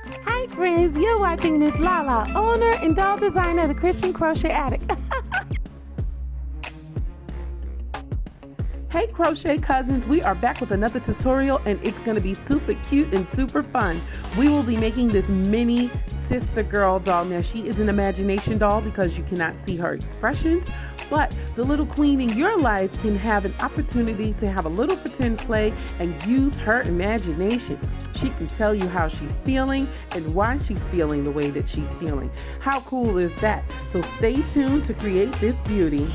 Hi friends, you're watching Miss Lala, owner and doll designer of the Christian Crochet Attic. Hey crochet cousins, we are back with another tutorial and it's going to be super cute and super fun. We will be making this mini Sista Girl doll. Now she is an imagination doll because you cannot see her expressions, but the little queen in your life can have an opportunity to have a little pretend play and use her imagination. She can tell you how she's feeling and why she's feeling the way that she's feeling. How cool is that? So stay tuned to create this beauty.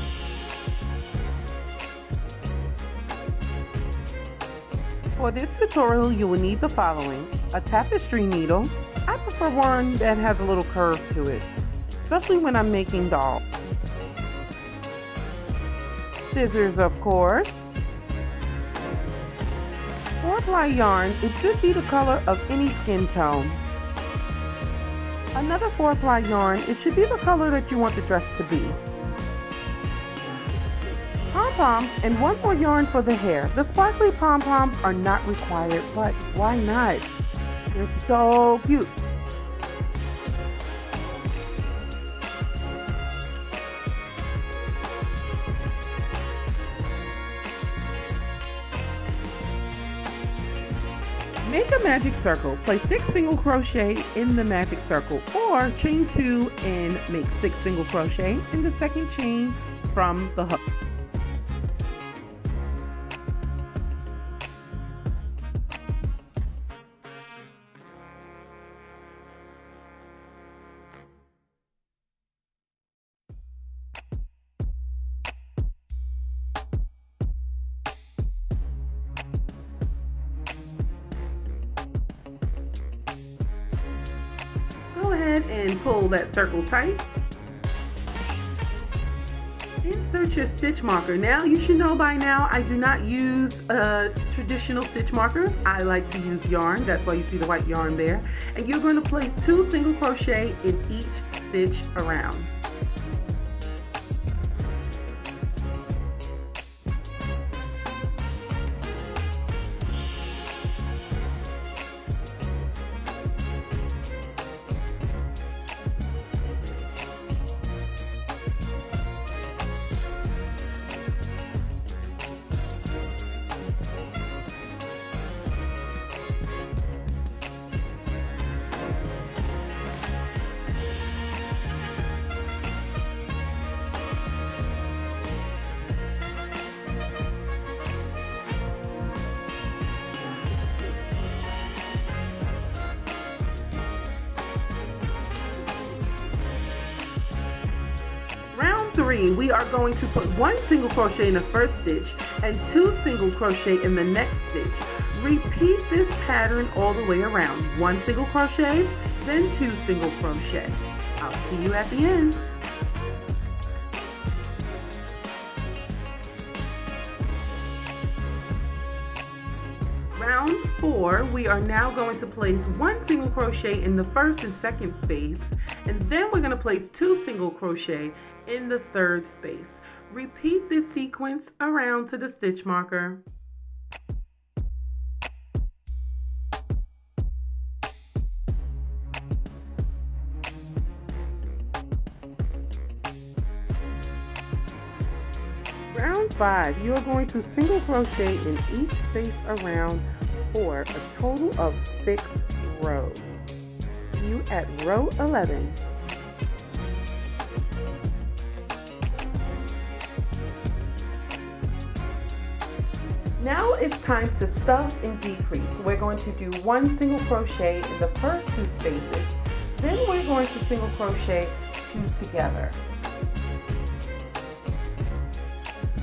For this tutorial, you will need the following: a tapestry needle. I prefer one that has a little curve to it, especially when I'm making doll. Scissors, of course. 4-ply yarn. It should be the color of any skin tone. Another 4-ply yarn. It should be the color that you want the dress to be. Pom-poms, and one more yarn for the hair. The sparkly pom-poms are not required, but why not? They're so cute. Make a magic circle. Place 6 single crochet in the magic circle, or chain 2 and make 6 single crochet in the second chain from the hook. Go ahead and pull that circle tight. Insert your stitch marker. Now you should know by now I do not use traditional stitch markers. I like to use yarn. That's why you see the white yarn there. And you're going to place 2 single crochet in each stitch around. Round 3, we are going to put 1 single crochet in the first stitch and 2 single crochet in the next stitch. Repeat this pattern all the way around. 1 single crochet, then 2 single crochet. I'll see you at the end. Round 4, we are now going to place 1 single crochet in the first and second space, and then we're going to place 2 single crochet in the third space. Repeat this sequence around to the stitch marker. Round 5, you are going to single crochet in each space around for a total of 6 rows. See you at row 11. Now it's time to stuff and decrease. We're going to do 1 single crochet in the first 2 spaces, then we're going to single crochet 2 together.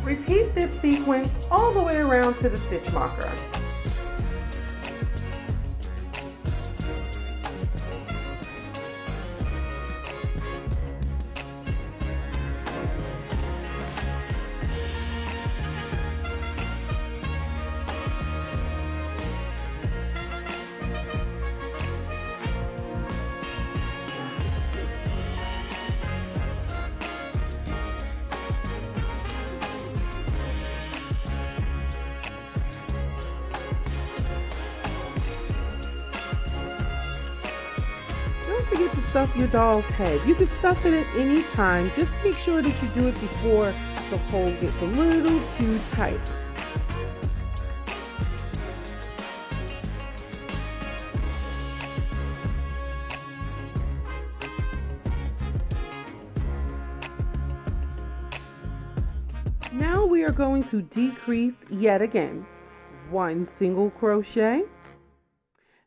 Repeat this sequence all the way around to the stitch marker. don't forget to stuff your doll's head. You can stuff it at any time. Just make sure that you do it before the hole gets a little too tight. Now we are going to decrease yet again. 1 single crochet.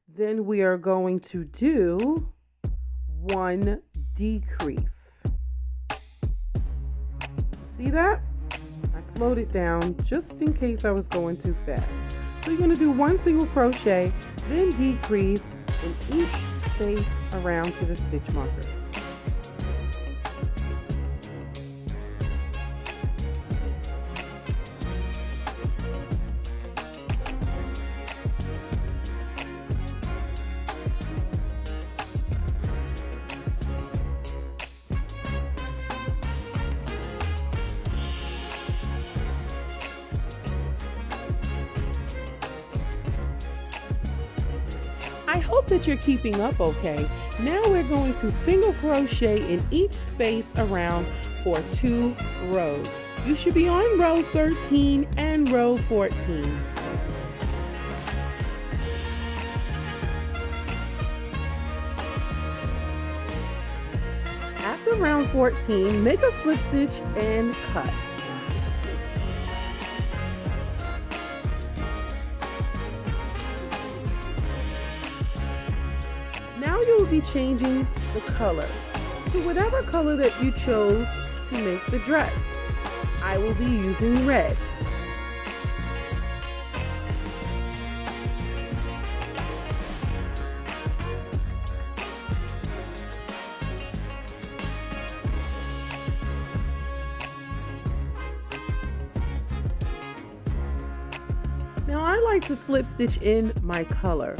Then we are going to do 1 decrease. See that? I slowed it down just in case I was going too fast. So you're going to do 1 single crochet, then decrease in each space around to the stitch marker. I hope that you're keeping up okay. Now we're going to single crochet in each space around for 2 rows. You should be on row 13 and row 14. After round 14, make a slip stitch and cut. Now you will be changing the color to whatever color that you chose to make the dress. I will be using red. Now I like to slip stitch in my color.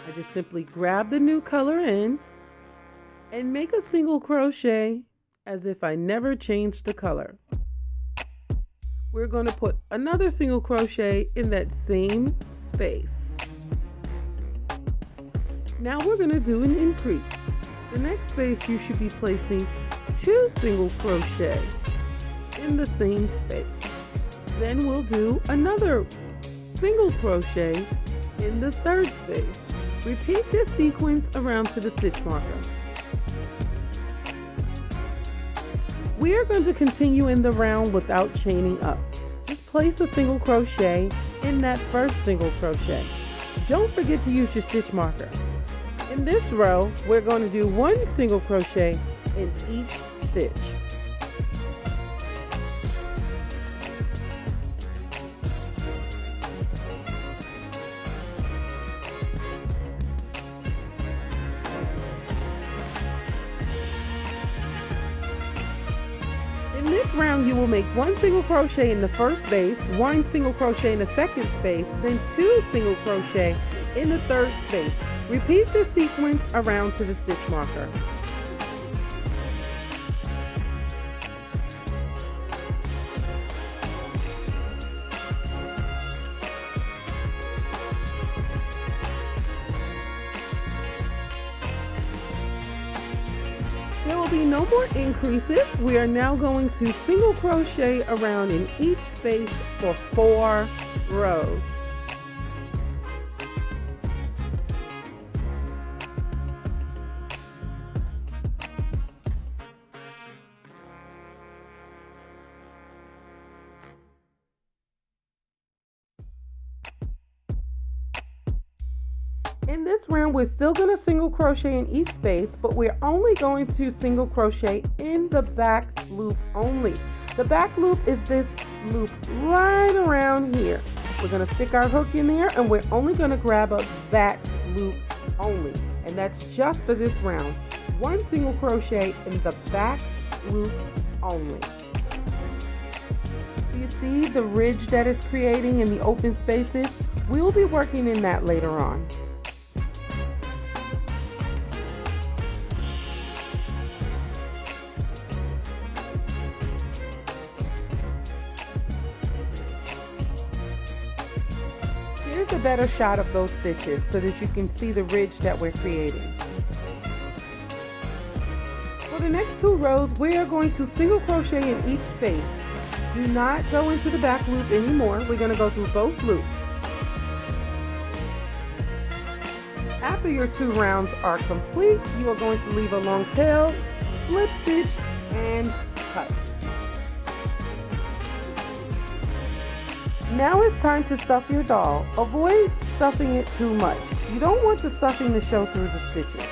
I just simply grab the new color in and make a single crochet as if I never changed the color. We're going to put another single crochet in that same space. Now we're going to do an increase. The next space you should be placing 2 single crochet in the same space. Then we'll do another single crochet in the 3rd space. Repeat this sequence around to the stitch marker. We are going to continue in the round without chaining up. Just place a single crochet in that first single crochet. Don't forget to use your stitch marker. In this row, we're going to do 1 single crochet in each stitch. In this round, you will make 1 single crochet in the first space, 1 single crochet in the second space, then 2 single crochet in the 3rd space. Repeat this sequence around to the stitch marker. There will be no more increases. We are now going to single crochet around in each space for 4 rows. In this round, we're still going to single crochet in each space, but we're only going to single crochet in the back loop only. The back loop is this loop right around here. We're going to stick our hook in there, and we're only going to grab up that loop only. And that's just for this round. 1 single crochet in the back loop only. Do you see the ridge that is creating in the open spaces? We will be working in that later on. Here's a better shot of those stitches so that you can see the ridge that we're creating. For the next 2 rows, we are going to single crochet in each space. Do not go into the back loop anymore. We're going to go through both loops. After your 2 rounds are complete, you are going to leave a long tail, slip stitch, and cut. Now it's time to stuff your doll. Avoid stuffing it too much. You don't want the stuffing to show through the stitches.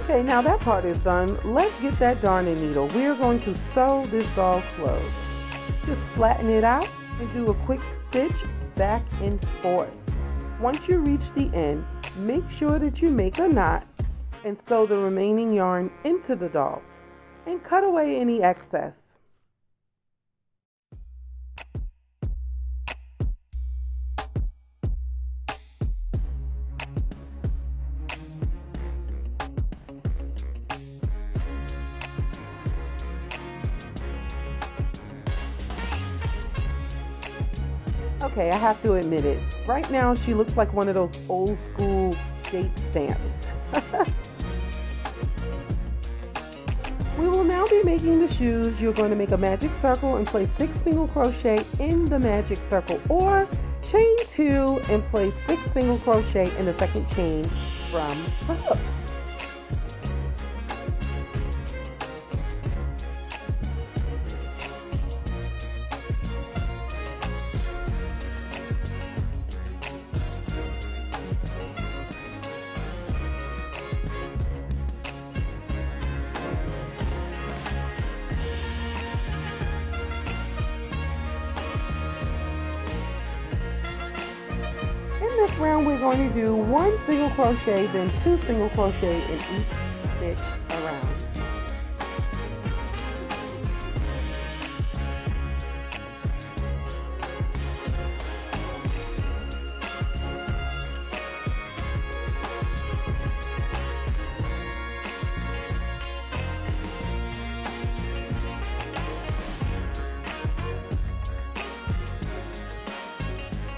Okay, now that part is done. Let's get that darning needle. We are going to sew this doll clothes. Just flatten it out and do a quick stitch back and forth. Once you reach the end, make sure that you make a knot and sew the remaining yarn into the doll and cut away any excess. Okay, I have to admit it. Right now, she looks like one of those old school date stamps. We will now be making the shoes. You're going to make a magic circle and place 6 single crochet in the magic circle, or chain 2 and place 6 single crochet in the second chain from the hook. This round we're going to do 1 single crochet, then 2 single crochet in each stitch around.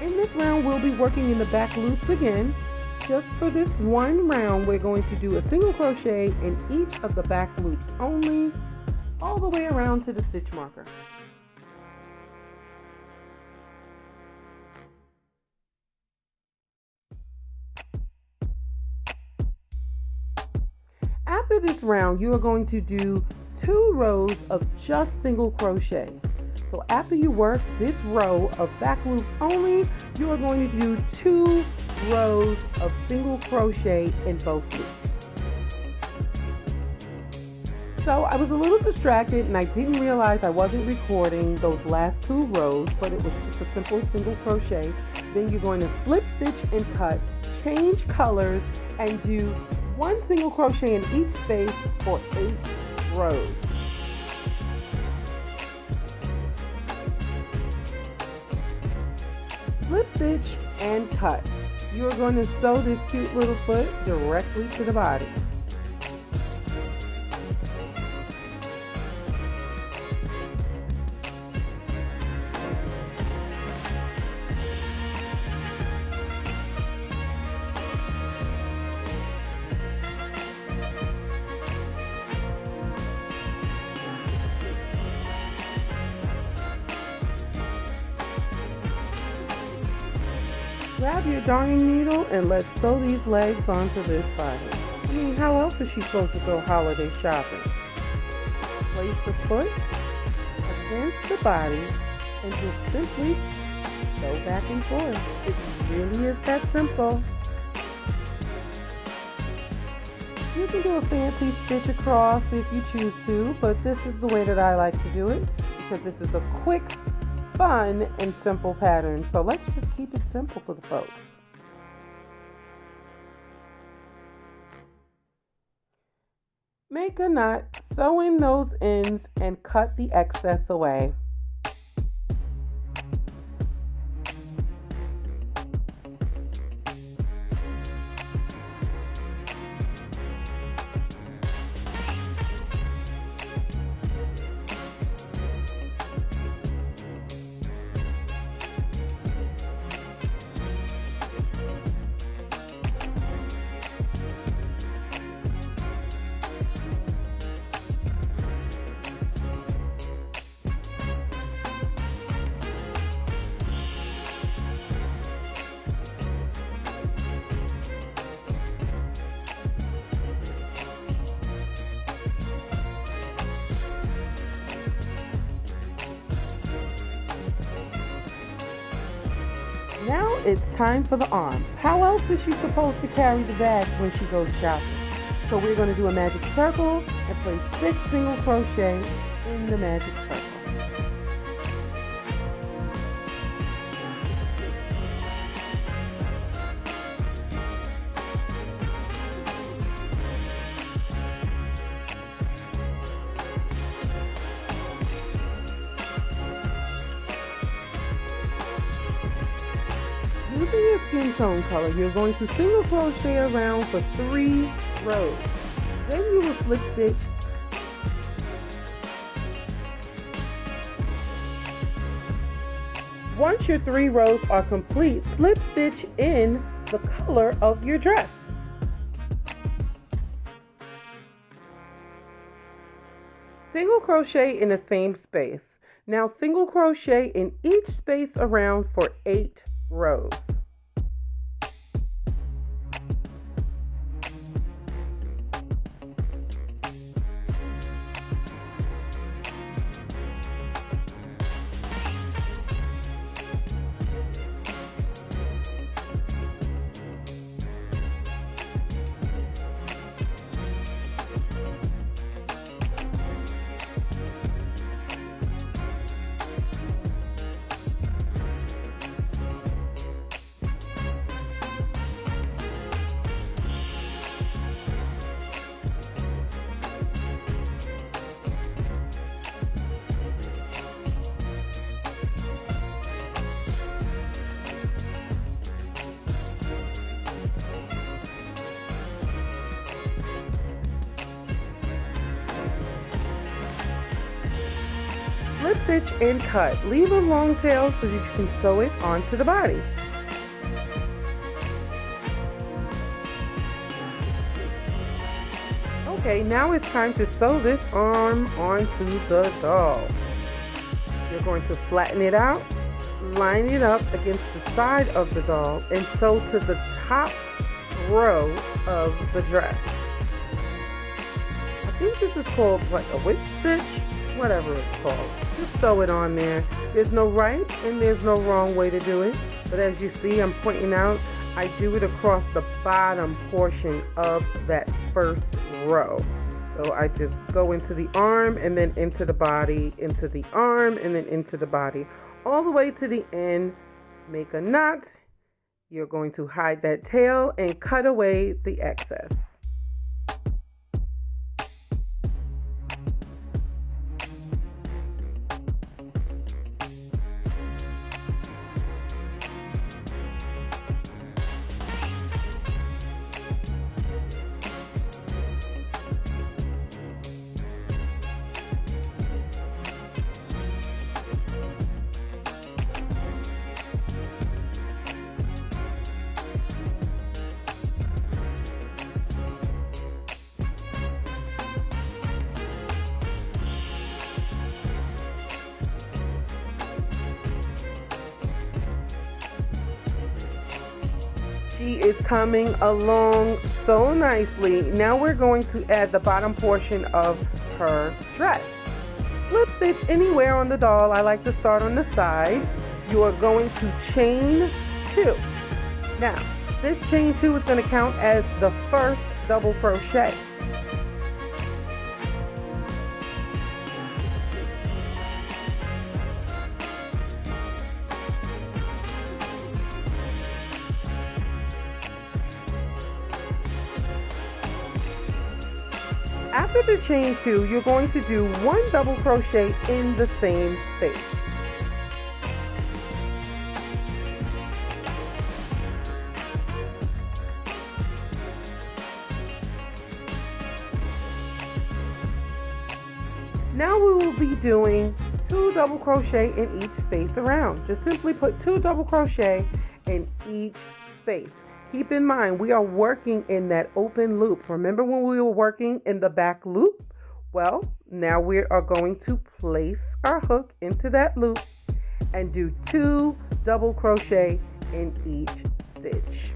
In this round, we'll be working in the back loops again. Just for this one round, we're going to do a single crochet in each of the back loops only, all the way around to the stitch marker. After this round, you are going to do 2 rows of just single crochets. So after you work this row of back loops only, you are going to do 2 rows of single crochet in both loops. So I was a little distracted and I didn't realize I wasn't recording those last 2 rows, but it was just a simple single crochet. Then you're going to slip stitch and cut, change colors, and do 1 single crochet in each space for 8 rows. Slip stitch and cut. You're going to sew this cute little foot directly to the body. Grab your darning needle and let's sew these legs onto this body. I mean, how else is she supposed to go holiday shopping? Place the foot against the body and just simply sew back and forth. It really is that simple. You can do a fancy stitch across if you choose to, but this is the way that I like to do it because this is a quick, fun, and simple pattern. So let's just keep it simple for the folks. Make a knot, sew in those ends, and cut the excess away. Now it's time for the arms. How else is she supposed to carry the bags when she goes shopping? So we're going to do a magic circle and place 6 single crochet in the magic circle. Using your skin tone color, you're going to single crochet around for 3 rows. Then you will slip stitch. Once your 3 rows are complete, slip stitch in the color of your dress. Single crochet in the same space. Now single crochet in each space around for 8 rows. Slip stitch and cut. Leave a long tail so that you can sew it onto the body. Okay, now it's time to sew this arm onto the doll. You're going to flatten it out, line it up against the side of the doll, and sew to the top row of the dress. I think this is called like a whip stitch, whatever it's called. Just sew it on there. There's no right and there's no wrong way to do it, but as you see, I'm pointing out, I do it across the bottom portion of that first row. So I just go into the arm and then into the body, into the arm and then into the body, all the way to the end. Make a knot. You're going to hide that tail and cut away the excess. She is coming along so nicely. Now we're going to add the bottom portion of her dress. Slip stitch anywhere on the doll. I like to start on the side. You are going to chain 2. Now, this chain 2 is going to count as the first double crochet. After the chain 2, you're going to do 1 double crochet in the same space. Now we will be doing 2 double crochet in each space around. Just simply put 2 double crochet in each space. Keep in mind, we are working in that open loop. Remember when we were working in the back loop? Well, now we are going to place our hook into that loop and do 2 double crochet in each stitch.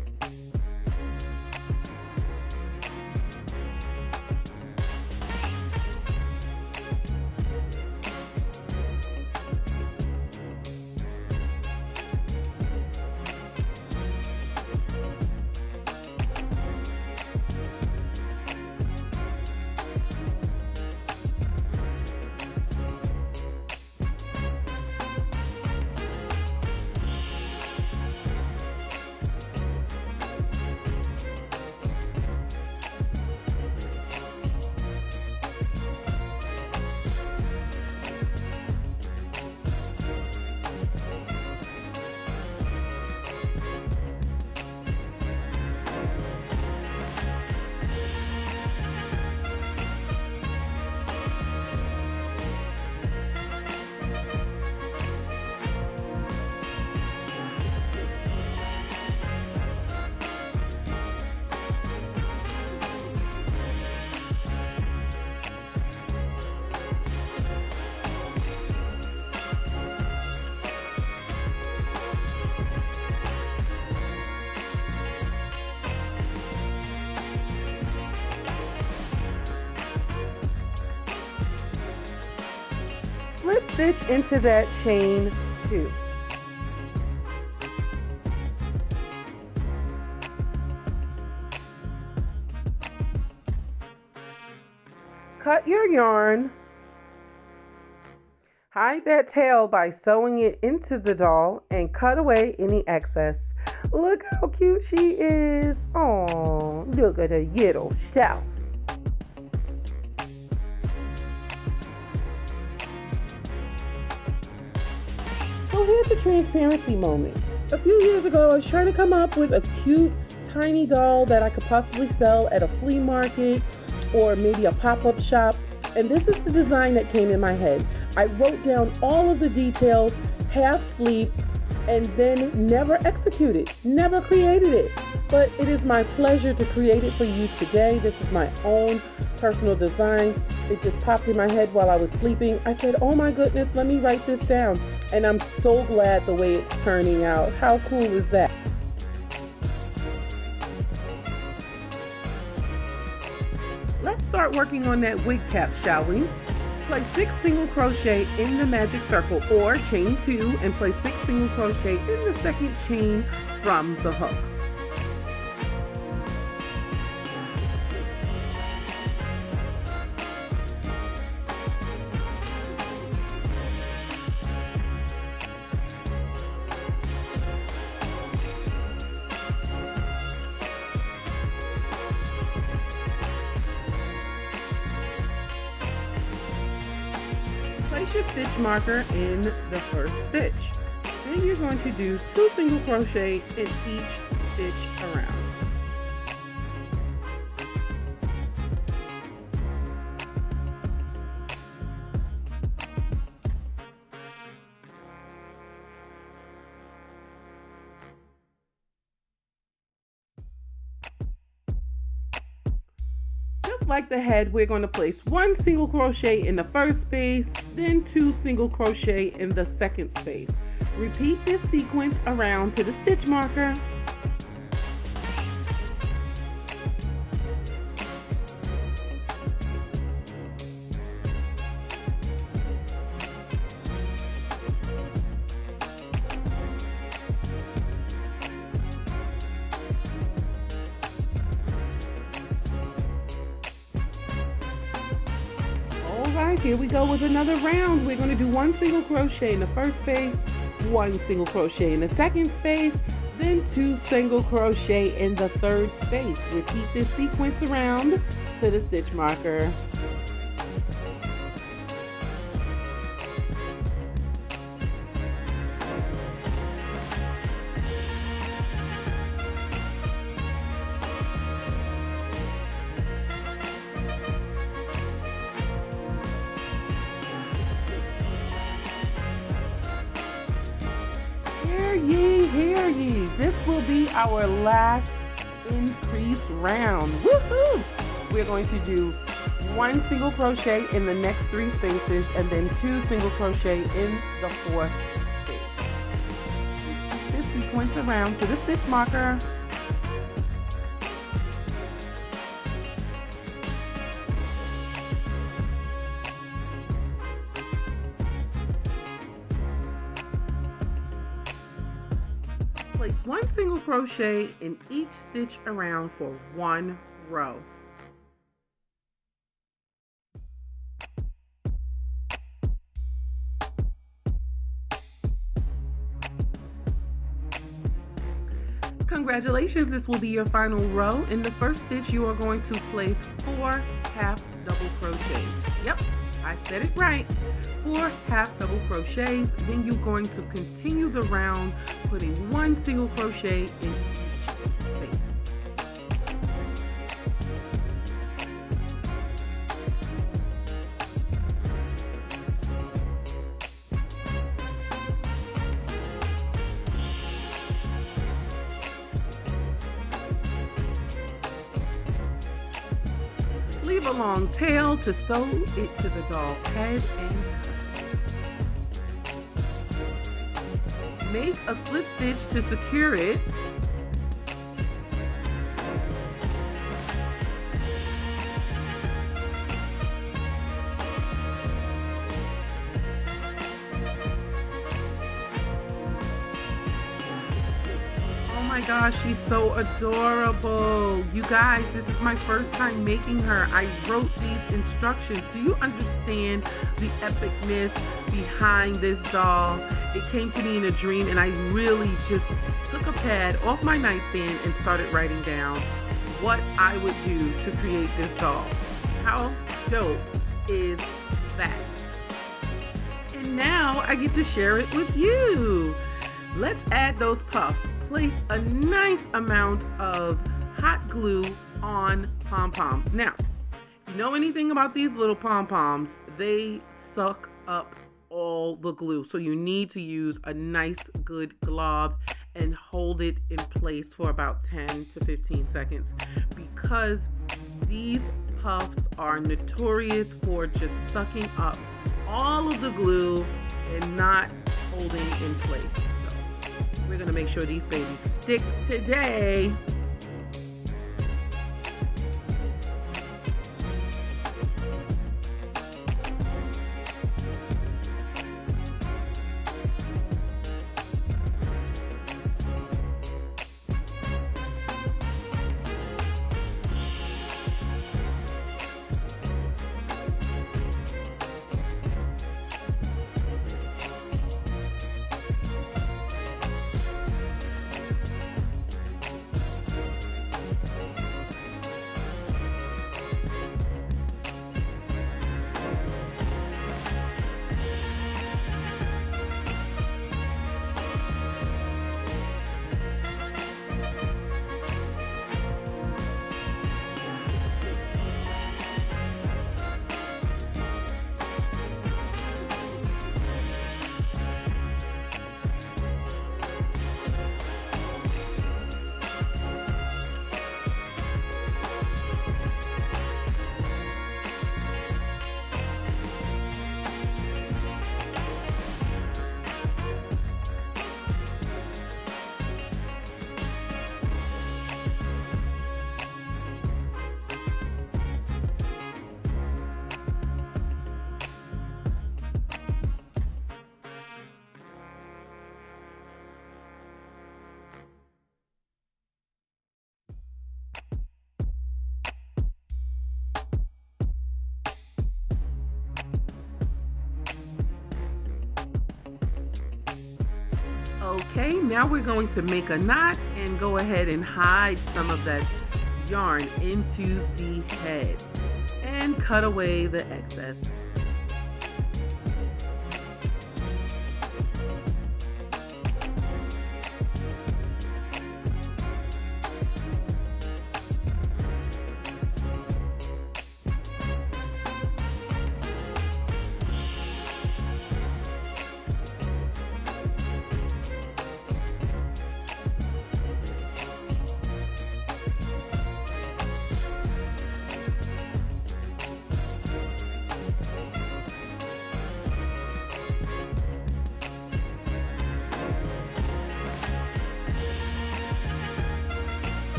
stitch into that chain 2. Cut your yarn. Hide that tail by sewing it into the doll and cut away any excess. Look how cute she is. Oh, look at her little self. So here's a transparency moment. A few years ago, I was trying to come up with a cute, tiny doll that I could possibly sell at a flea market or maybe a pop-up shop. And this is the design that came in my head. I wrote down all of the details, half asleep, and then never executed, never created it. But it is my pleasure to create it for you today. This is my own personal design. It just popped in my head while I was sleeping. I said, oh my goodness, let me write this down. And I'm so glad the way it's turning out. How cool is that? Let's start working on that wig cap, shall we? Place 6 single crochet in the magic circle or chain 2 and place 6 single crochet in the second chain from the hook. Place your stitch marker in the first stitch. Then you're going to do 2 single crochet in each stitch around. Just like the head, we're going to place 1 single crochet in the first space, then 2 single crochet in the second space. Repeat this sequence around to the stitch marker. Alright, here we go with another round. We're going to do 1 single crochet in the first space, 1 single crochet in the second space, then 2 single crochet in the third space. Repeat this sequence around to the stitch marker. Hear ye, this will be our last increase round. Woohoo! We're going to do 1 single crochet in the next 3 spaces and then 2 single crochet in the 4th space. Repeat this sequence around to the stitch marker. Place 1 single crochet in each stitch around for 1 row. Congratulations, this will be your final row. In the first stitch, you are going to place 4 half double crochets. Yep, I said it right. 4 half double crochets. Then you're going to continue the round, putting 1 single crochet in each space. Leave a long tail to sew it to the doll's head and cut. Make a slip stitch to secure it. my gosh, she's so adorable. You guys, this is my first time making her. I wrote these instructions. Do you understand the epicness behind this doll? It came to me in a dream, and I really just took a pad off my nightstand and started writing down what I would do to create this doll. How dope is that? And now I get to share it with you. Let's add those puffs. Place a nice amount of hot glue on pom-poms. Now, if you know anything about these little pom-poms, they suck up all the glue. So you need to use a nice good glove and hold it in place for about 10 to 15 seconds, because these puffs are notorious for just sucking up all of the glue and not holding in place. So we're gonna make sure these babies stick today. Okay, now we're going to make a knot and go ahead and hide some of that yarn into the head and cut away the excess.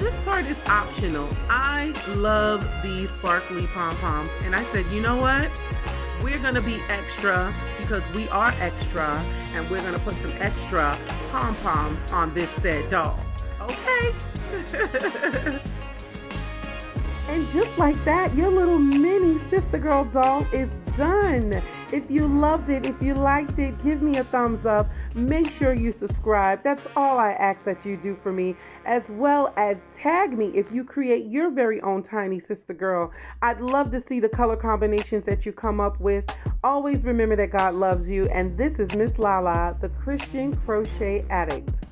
This part is optional. I love these sparkly pom-poms, and I said, you know what? We're gonna be extra because we are extra, and we're gonna put some extra pom-poms on this said doll. Okay? And just like that, your little mini Sista Girl doll is done. If you loved it, if you liked it, give me a thumbs up. Make sure you subscribe. That's all I ask that you do for me, as well as tag me if you create your very own tiny Sista Girl. I'd love to see the color combinations that you come up with. Always remember that God loves you. And this is Miss Lala, the Christian Crochet Addict.